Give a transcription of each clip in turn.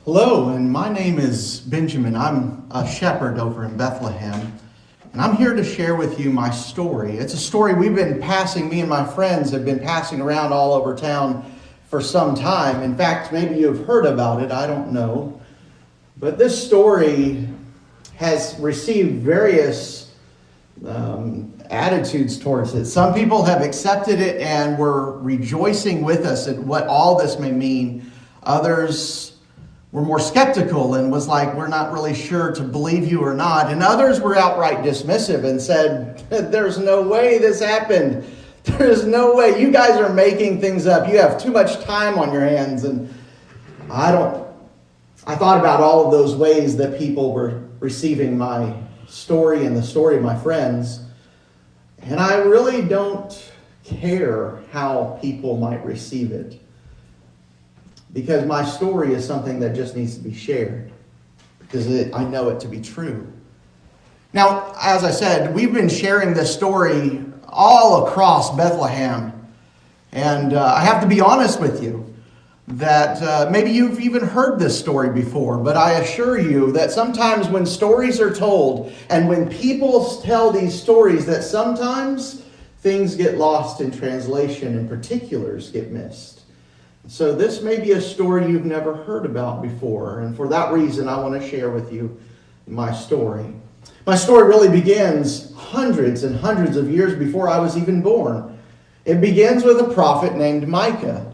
Hello, and my name is Benjamin. I'm a shepherd over in Bethlehem, and I'm here to share with you my story. It's a story me and my friends have been passing around all over town for some time. In fact, maybe you've heard about it, I don't know. But this story has received various attitudes towards it. Some people have accepted it and were rejoicing with us at what all this may mean. Others were more skeptical and was like, we're not really sure to believe you or not. And others were outright dismissive and said, there's no way this happened. There's no way. You guys are making things up. You have too much time on your hands. And I thought about all of those ways that people were receiving my story and the story of my friends. And I really don't care how people might receive it, because my story is something that just needs to be shared, because I know it to be true. Now, as I said, we've been sharing this story all across Bethlehem. And I have to be honest with you that maybe you've even heard this story before, but I assure you that sometimes when stories are told and when people tell these stories, that sometimes things get lost in translation and particulars get missed. So this may be a story you've never heard about before, and for that reason I want to share with you my story. My story really begins hundreds and hundreds of years before I was even born. It begins with a prophet named Micah.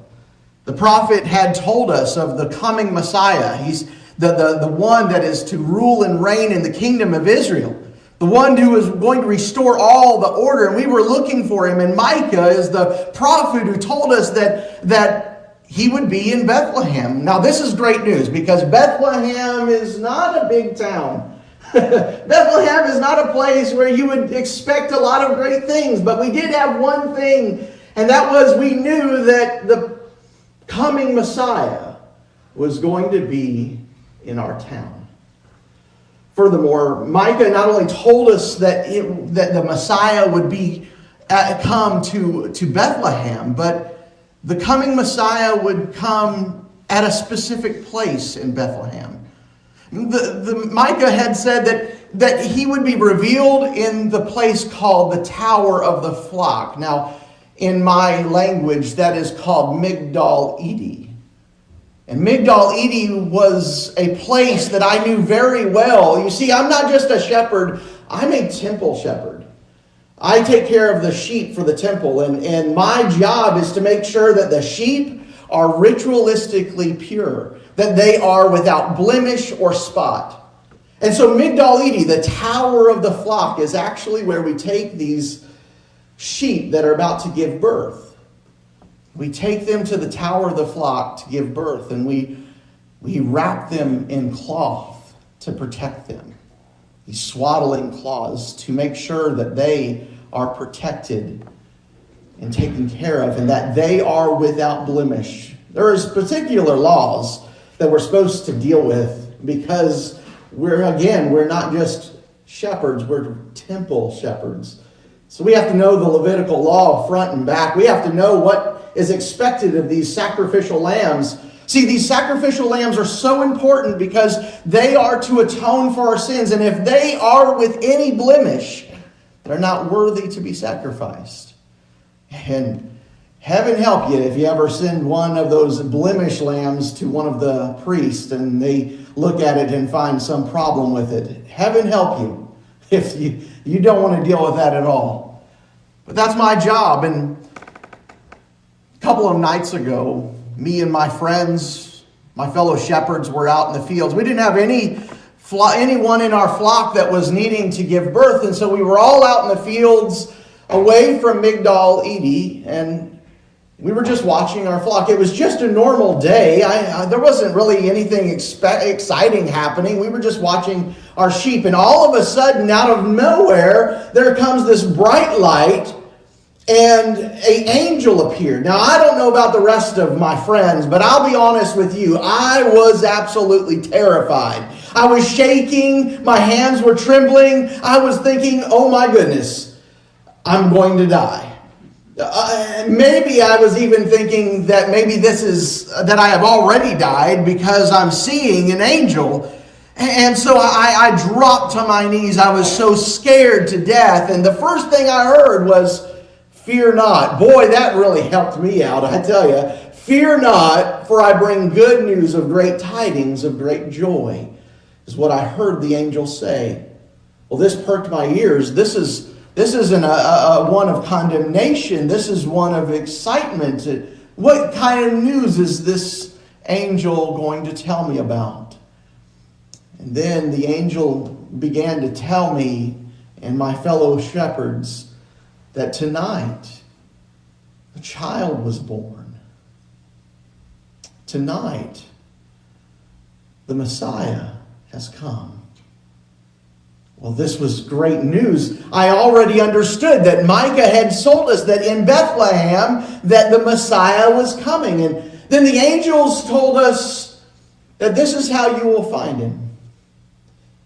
The prophet had told us of the coming Messiah. He's the one that is to rule and reign in the kingdom of Israel, the one who is going to restore all the order, and we were looking for him. And Micah is the prophet who told us that he would be in Bethlehem. Now, this is great news, because Bethlehem is not a big town. Bethlehem is not a place where you would expect a lot of great things. But we did have one thing, and that was we knew that the coming Messiah was going to be in our town. Furthermore, Micah not only told us that the Messiah would come to Bethlehem, but the coming Messiah would come at a specific place in Bethlehem. The Micah had said that he would be revealed in the place called the Tower of the Flock. Now, in my language, that is called Migdal Edi. And Migdal Edi was a place that I knew very well. You see, I'm not just a shepherd, I'm a temple shepherd. I take care of the sheep for the temple, and my job is to make sure that the sheep are ritualistically pure, that they are without blemish or spot. And so Migdal Edi, the Tower of the Flock, is actually where we take these sheep that are about to give birth. We take them to the Tower of the Flock to give birth, and we wrap them in cloth to protect them. These swaddling cloths to make sure that they are protected and taken care of, and that they are without blemish. There is particular laws that we're supposed to deal with, because we're not just shepherds, we're temple shepherds. So we have to know the Levitical law front and back. We have to know what is expected of these sacrificial lambs. See, these sacrificial lambs are so important because they are to atone for our sins. And if they are with any blemish, they're not worthy to be sacrificed. And heaven help you if you ever send one of those blemish lambs to one of the priests and they look at it and find some problem with it. Heaven help you if you don't want to deal with that at all. But that's my job. And a couple of nights ago, me and my friends, my fellow shepherds, were out in the fields. We didn't have anyone in our flock that was needing to give birth, and so we were all out in the fields away from Migdal Edi, and we were just watching our flock. It was just a normal day. There wasn't really anything exciting happening. We were just watching our sheep, and all of a sudden, out of nowhere, there comes this bright light, and an angel appeared. Now, I don't know about the rest of my friends, but I'll be honest with you, I was absolutely terrified. I was shaking, my hands were trembling, I was thinking, oh my goodness, I'm going to die. Maybe I was even thinking that maybe this is that I have already died because I'm seeing an angel. And so I dropped to my knees. I was so scared to death. And the first thing I heard was, "Fear not." Boy, that really helped me out, I tell you. "Fear not, for I bring good news of great tidings of great joy," is what I heard the angel say. Well, this perked my ears. This isn't a one of condemnation. This is one of excitement. What kind of news is this angel going to tell me about? And then the angel began to tell me and my fellow shepherds that tonight a child was born. Tonight the Messiah has come. Well, this was great news. I already understood that Micah had told us that in Bethlehem that the Messiah was coming. And then the angels told us that this is how you will find him.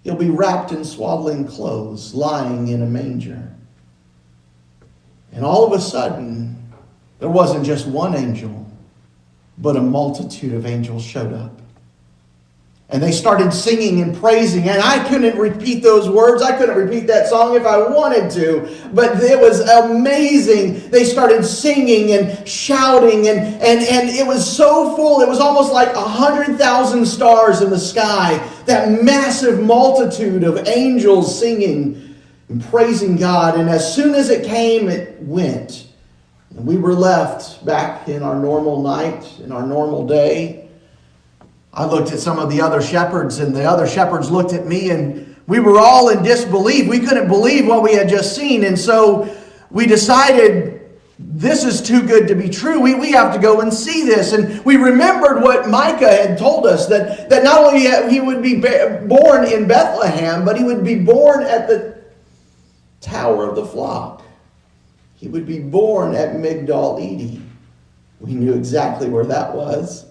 He'll be wrapped in swaddling clothes, lying in a manger. And all of a sudden, there wasn't just one angel, but a multitude of angels showed up. And they started singing and praising. And I couldn't repeat those words. I couldn't repeat that song if I wanted to. But it was amazing. They started singing and shouting. And it was so full. It was almost like 100,000 stars in the sky. That massive multitude of angels singing and praising God. And as soon as it came, it went. And we were left back in our normal night, in our normal day. I looked at some of the other shepherds, and the other shepherds looked at me, and we were all in disbelief. We couldn't believe what we had just seen. And so we decided, this is too good to be true. We have to go and see this. And we remembered what Micah had told us, that not only he would be born in Bethlehem, but he would be born at the Tower of the Flock. He would be born at Migdal Edi. We knew exactly where that was.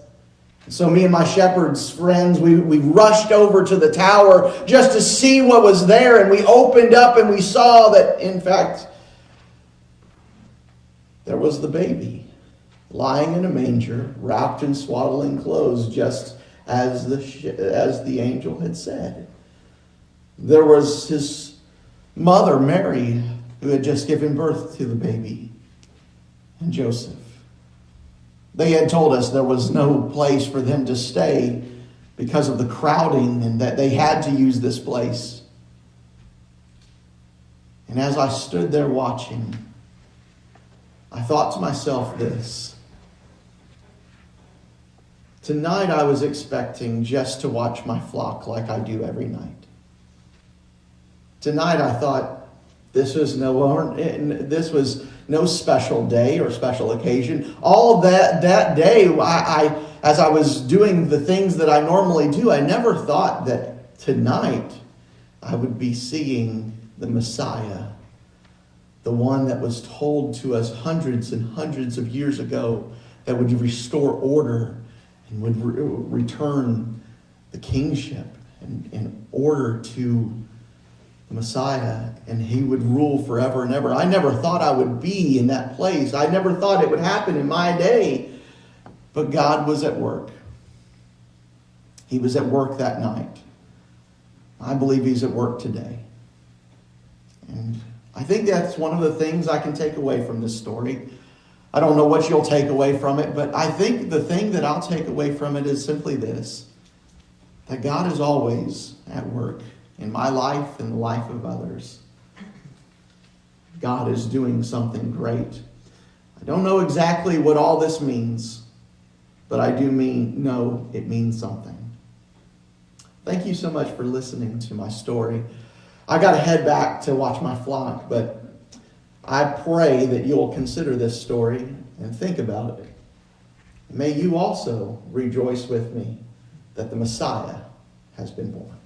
So me and my shepherds friends, we rushed over to the tower just to see what was there. And we opened up and we saw that, in fact, there was the baby lying in a manger, wrapped in swaddling clothes, just as the angel had said. There was his mother, Mary, who had just given birth to the baby, and Joseph. They had told us there was no place for them to stay because of the crowding and that they had to use this place. And as I stood there watching, I thought to myself this. Tonight I was expecting just to watch my flock like I do every night. Tonight I thought this was no special day or special occasion. All that day, as I was doing the things that I normally do, I never thought that tonight I would be seeing the Messiah, the one that was told to us hundreds and hundreds of years ago that would restore order and would return the kingship and order to the Messiah, and he would rule forever and ever. I never thought I would be in that place. I never thought it would happen in my day. But God was at work. He was at work that night. I believe he's at work today. And I think that's one of the things I can take away from this story. I don't know what you'll take away from it, but I think the thing that I'll take away from it is simply this: that God is always at work in my life and the life of others. God is doing something great. I don't know exactly what all this means, but I do know it means something. Thank you so much for listening to my story. I got to head back to watch my flock, but I pray that you'll consider this story and think about it. May you also rejoice with me that the Messiah has been born.